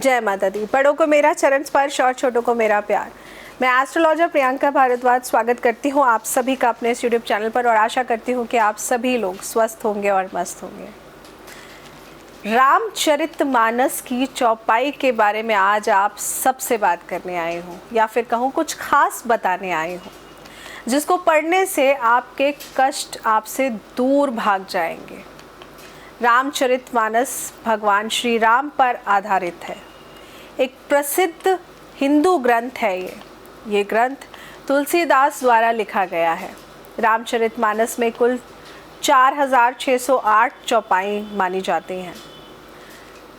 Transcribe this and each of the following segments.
जय माता दी। बड़ों को मेरा चरण स्पर्श और छोटों को मेरा प्यार। मैं एस्ट्रोलॉजर प्रियंका भारद्वाज स्वागत करती हूँ आप सभी का अपने इस यूट्यूब चैनल पर और आशा करती हूँ कि आप सभी लोग स्वस्थ होंगे और मस्त होंगे। रामचरितमानस की चौपाई के बारे में आज आप सबसे बात करने आए हूँ, या फिर कहूँ कुछ खास बताने आए हूँ, जिसको पढ़ने से आपके कष्ट आपसे दूर भाग जाएंगे। रामचरितमानस भगवान श्री राम पर आधारित है। एक प्रसिद्ध हिंदू ग्रंथ है ये ग्रंथ तुलसीदास द्वारा लिखा गया है। रामचरितमानस में कुल 4608 चौपाई मानी जाती हैं।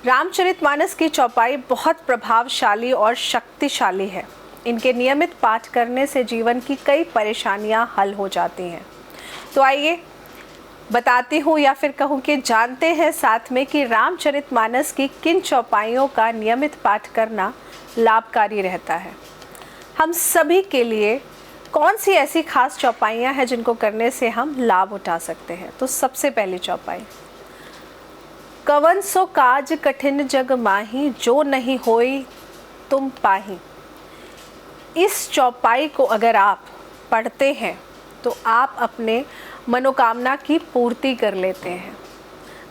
रामचरितमानस की चौपाई बहुत प्रभावशाली और शक्तिशाली है। इनके नियमित पाठ करने से जीवन की कई परेशानियां हल हो जाती हैं। तो आइए बताती हूँ, या फिर कहूँ कि जानते हैं साथ में कि रामचरितमानस की किन चौपाइयों का नियमित पाठ करना लाभकारी रहता है। हम सभी के लिए कौन सी ऐसी खास चौपाइयाँ हैं जिनको करने से हम लाभ उठा सकते हैं। तो सबसे पहली चौपाई, कवन सो काज कठिन जग माही, जो नहीं होई तुम पाही। इस चौपाई को अगर आप पढ़ते हैं तो आप अपने मनोकामना की पूर्ति कर लेते हैं।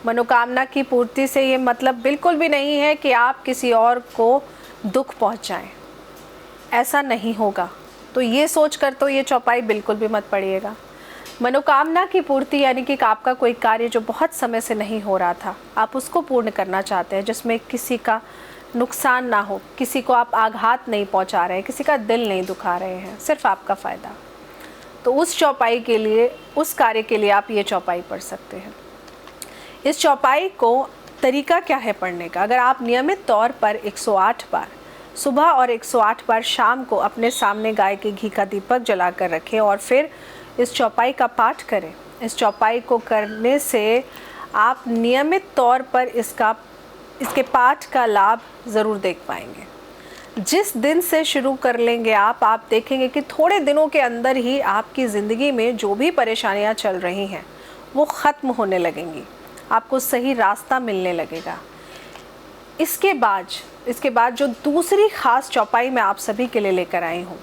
मनोकामना की पूर्ति से ये मतलब बिल्कुल भी नहीं है कि आप किसी और को दुख पहुंचाएं, ऐसा नहीं होगा। तो ये सोचकर तो ये चौपाई बिल्कुल भी मत पढ़िएगा। मनोकामना की पूर्ति यानी कि आपका कोई कार्य जो बहुत समय से नहीं हो रहा था, आप उसको पूर्ण करना चाहते हैं, जिसमें किसी का नुकसान ना हो, किसी को आप आघात नहीं पहुंचा रहे हैं, किसी का दिल नहीं दुखा रहे हैं, सिर्फ आपका फ़ायदा। तो उस चौपाई के लिए, उस कार्य के लिए आप ये चौपाई पढ़ सकते हैं। इस चौपाई को तरीका क्या है पढ़ने का? अगर आप नियमित तौर पर 108 बार सुबह और 108 बार शाम को अपने सामने गाय के घी का दीपक जलाकर रखें और फिर इस चौपाई का पाठ करें। इस चौपाई को करने से आप नियमित तौर पर इसके पाठ का लाभ ज़रूर देख पाएंगे। जिस दिन से शुरू कर लेंगे आप देखेंगे कि थोड़े दिनों के अंदर ही आपकी ज़िंदगी में जो भी परेशानियां चल रही हैं वो ख़त्म होने लगेंगी, आपको सही रास्ता मिलने लगेगा। इसके बाद जो दूसरी ख़ास चौपाई मैं आप सभी के लिए लेकर आई हूँ,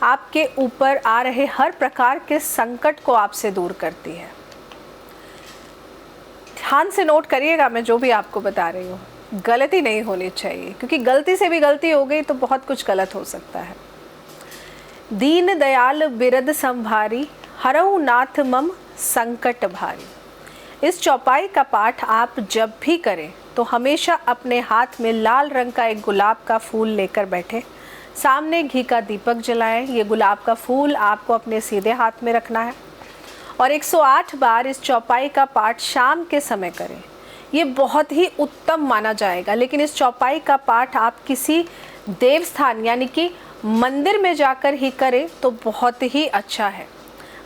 आपके ऊपर आ रहे हर प्रकार के संकट को आपसे दूर करती है। ध्यान से नोट करिएगा, मैं जो भी आपको बता रही हूँ गलती नहीं होनी चाहिए, क्योंकि गलती से भी गलती हो गई तो बहुत कुछ गलत हो सकता है। दीन दयाल बिरद संभारी, हरऊ नाथ मम संकट भारी। इस चौपाई का पाठ आप जब भी करें तो हमेशा अपने हाथ में लाल रंग का एक गुलाब का फूल लेकर बैठे, सामने घी का दीपक जलाएं। ये गुलाब का फूल आपको अपने सीधे हाथ में रखना है और 108 बार इस चौपाई का पाठ शाम के समय करें। ये बहुत ही उत्तम माना जाएगा। लेकिन इस चौपाई का पाठ आप किसी देव स्थान यानी कि मंदिर में जाकर ही करें तो बहुत ही अच्छा है।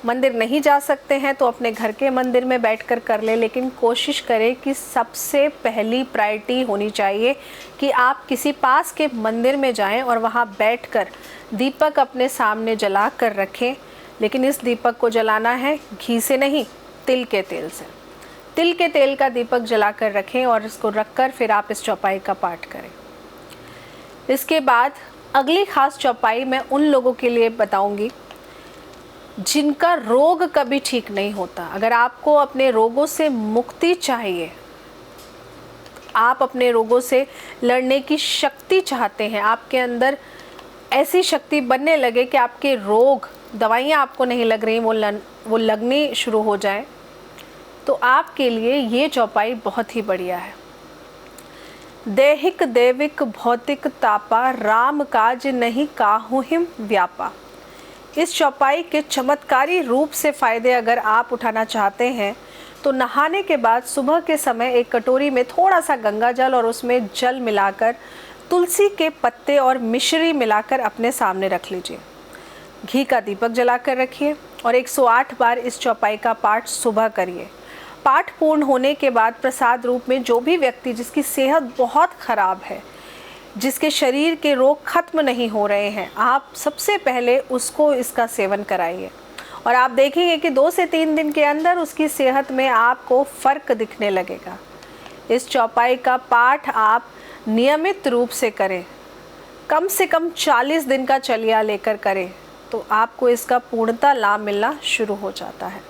मंदिर नहीं जा सकते हैं तो अपने घर के मंदिर में बैठकर कर ले, लेकिन कोशिश करें कि सबसे पहली प्रायोरिटी होनी चाहिए कि आप किसी पास के मंदिर में जाएं और वहां बैठकर दीपक अपने सामने जला कर रखें। लेकिन इस दीपक को जलाना है घी से नहीं, तिल के तेल से। तिल के तेल का दीपक जलाकर रखें और इसको रखकर फिर आप इस चौपाई का पाठ करें। इसके बाद अगली खास चौपाई मैं उन लोगों के लिए बताऊंगी जिनका रोग कभी ठीक नहीं होता। अगर आपको अपने रोगों से मुक्ति चाहिए, आप अपने रोगों से लड़ने की शक्ति चाहते हैं, आपके अंदर ऐसी शक्ति बनने लगे कि आपके रोग, दवाइयाँ आपको नहीं लग रही, वो लगनी शुरू हो जाए, तो आपके लिए ये चौपाई बहुत ही बढ़िया है। देहिक देविक भौतिक तापा, राम काज नहीं काहू हिम व्यापा। इस चौपाई के चमत्कारी रूप से फ़ायदे अगर आप उठाना चाहते हैं तो नहाने के बाद सुबह के समय एक कटोरी में थोड़ा सा गंगा जल और उसमें जल मिलाकर तुलसी के पत्ते और मिश्री मिलाकर अपने सामने रख लीजिए। घी का दीपक जलाकर रखिए और 108 बार इस चौपाई का पाठ सुबह करिए। पाठ पूर्ण होने के बाद प्रसाद रूप में जो भी व्यक्ति जिसकी सेहत बहुत ख़राब है, जिसके शरीर के रोग खत्म नहीं हो रहे हैं, आप सबसे पहले उसको इसका सेवन कराइए और आप देखेंगे कि 2 से 3 दिन के अंदर उसकी सेहत में आपको फ़र्क दिखने लगेगा। इस चौपाई का पाठ आप नियमित रूप से करें, कम से कम 40 दिन का चलिया लेकर करें, तो आपको इसका पूर्णतः लाभ मिलना शुरू हो जाता है।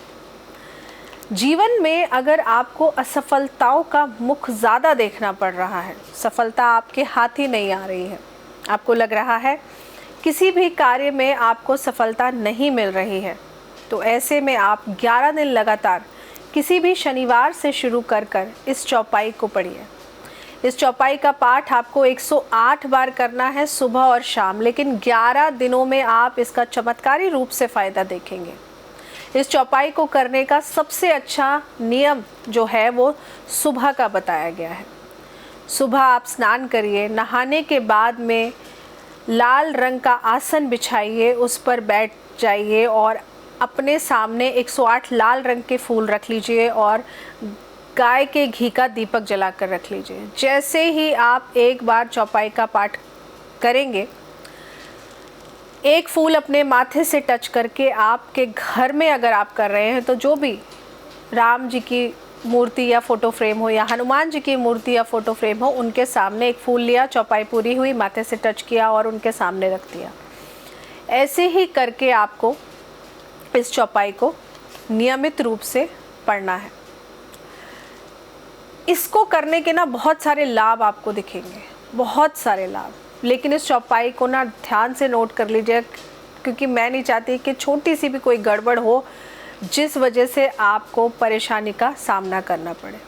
जीवन में अगर आपको असफलताओं का मुख ज़्यादा देखना पड़ रहा है, सफलता आपके हाथ ही नहीं आ रही है, आपको लग रहा है किसी भी कार्य में आपको सफलता नहीं मिल रही है, तो ऐसे में आप 11 दिन लगातार किसी भी शनिवार से शुरू कर इस चौपाई को पढ़िए। इस चौपाई का पाठ आपको 108 बार करना है, सुबह और शाम, लेकिन 11 दिनों में आप इसका चमत्कारी रूप से फ़ायदा देखेंगे। इस चौपाई को करने का सबसे अच्छा नियम जो है वो सुबह का बताया गया है। सुबह आप स्नान करिए, नहाने के बाद में लाल रंग का आसन बिछाइए, उस पर बैठ जाइए और अपने सामने 108 लाल रंग के फूल रख लीजिए और गाय के घी का दीपक जलाकर रख लीजिए। जैसे ही आप एक बार चौपाई का पाठ करेंगे, एक फूल अपने माथे से टच करके आपके घर में अगर आप कर रहे हैं तो जो भी राम जी की मूर्ति या फ़ोटो फ्रेम हो या हनुमान जी की मूर्ति या फ़ोटो फ्रेम हो, उनके सामने एक फूल लिया, चौपाई पूरी हुई, माथे से टच किया और उनके सामने रख दिया। ऐसे ही करके आपको इस चौपाई को नियमित रूप से पढ़ना है। इसको करने के ना बहुत सारे लाभ आपको दिखेंगे, बहुत सारे लाभ, लेकिन इस चौपाई को ना ध्यान से नोट कर लीजिए, क्योंकि मैं नहीं चाहती कि छोटी सी भी कोई गड़बड़ हो जिस वजह से आपको परेशानी का सामना करना पड़े।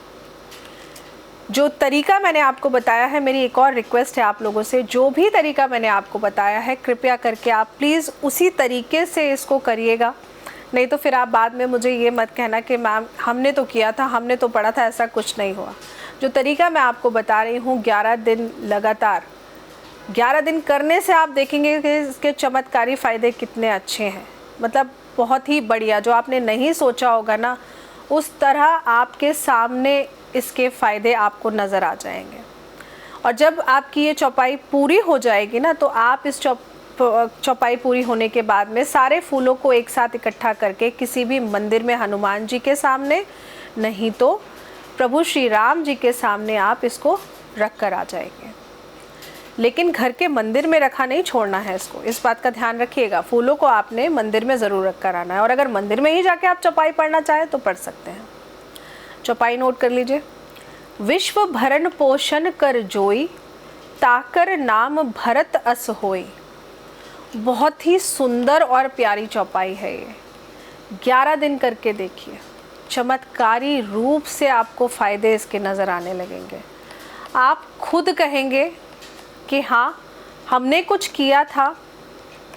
जो तरीका मैंने आपको बताया है, मेरी एक और रिक्वेस्ट है आप लोगों से, जो भी तरीका मैंने आपको बताया है कृपया करके आप प्लीज़ उसी तरीके से इसको करिएगा, नहीं तो फिर आप बाद में मुझे ये मत कहना कि मैम हमने तो किया था, हमने तो पढ़ा था, ऐसा कुछ नहीं हुआ। जो तरीका मैं आपको बता रही हूँ, 11 दिन लगातार 11 दिन करने से आप देखेंगे कि इसके चमत्कारी फ़ायदे कितने अच्छे हैं, मतलब बहुत ही बढ़िया। जो आपने नहीं सोचा होगा ना, उस तरह आपके सामने इसके फ़ायदे आपको नज़र आ जाएंगे। और जब आपकी ये चौपाई पूरी हो जाएगी ना, तो आप इस चौपाई पूरी होने के बाद में सारे फूलों को एक साथ इकट्ठा करके किसी भी मंदिर में हनुमान जी के सामने, नहीं तो प्रभु श्री राम जी के सामने आप इसको रख कर आ जाएंगे। लेकिन घर के मंदिर में रखा नहीं छोड़ना है इसको, इस बात का ध्यान रखिएगा। फूलों को आपने मंदिर में ज़रूर रख कर आना है, और अगर मंदिर में ही जाके आप चौपाई पढ़ना चाहें तो पढ़ सकते हैं। चौपाई नोट कर लीजिए। विश्व भरण पोषण कर जोई, ताकर नाम भरत अस होई। बहुत ही सुंदर और प्यारी चौपाई है ये। 11 दिन करके देखिए, चमत्कारी रूप से आपको फ़ायदे इसके नज़र आने लगेंगे। आप खुद कहेंगे कि हाँ, हमने कुछ किया था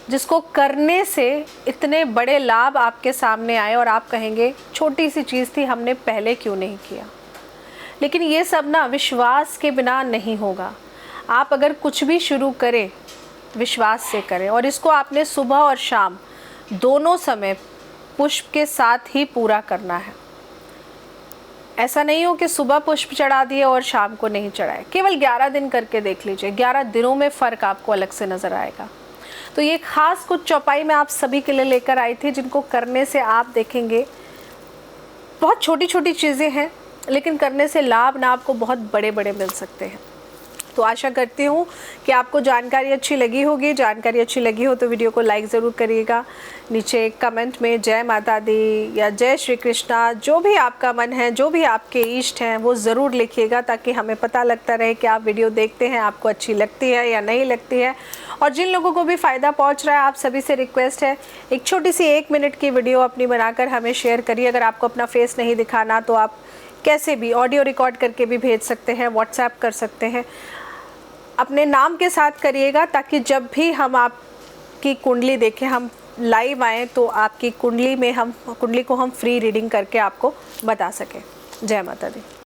जिसको करने से इतने बड़े लाभ आपके सामने आए, और आप कहेंगे छोटी सी चीज़ थी, हमने पहले क्यों नहीं किया। लेकिन ये सब ना विश्वास के बिना नहीं होगा। आप अगर कुछ भी शुरू करें, विश्वास से करें, और इसको आपने सुबह और शाम दोनों समय पुष्प के साथ ही पूरा करना है। ऐसा नहीं हो कि सुबह पुष्प चढ़ा दिए और शाम को नहीं चढ़ाए। केवल 11 दिन करके देख लीजिए, 11 दिनों में फ़र्क आपको अलग से नज़र आएगा। तो ये खास कुछ चौपाई मैं आप सभी के लिए लेकर आई थी, जिनको करने से आप देखेंगे बहुत छोटी छोटी चीज़ें हैं, लेकिन करने से लाभ ना आपको बहुत बड़े बड़े मिल सकते हैं। तो आशा करती हूँ कि आपको जानकारी अच्छी लगी होगी। जानकारी अच्छी लगी हो तो वीडियो को लाइक ज़रूर करिएगा। नीचे कमेंट में जय माता दी या जय श्री कृष्णा, जो भी आपका मन है, जो भी आपके इष्ट हैं, वो ज़रूर लिखिएगा, ताकि हमें पता लगता रहे कि आप वीडियो देखते हैं, आपको अच्छी लगती है या नहीं लगती है। और जिन लोगों को भी फ़ायदा पहुँच रहा है, आप सभी से रिक्वेस्ट है, एक छोटी सी 1 मिनट की वीडियो अपनी बनाकर हमें शेयर करिए। अगर आपको अपना फेस नहीं दिखाना तो आप कैसे भी ऑडियो रिकॉर्ड करके भी भेज सकते हैं, व्हाट्सएप कर सकते हैं। अपने नाम के साथ करिएगा, ताकि जब भी हम आपकी कुंडली देखें, हम लाइव आएँ, तो आपकी कुंडली को हम फ्री रीडिंग करके आपको बता सकें। जय माता दी।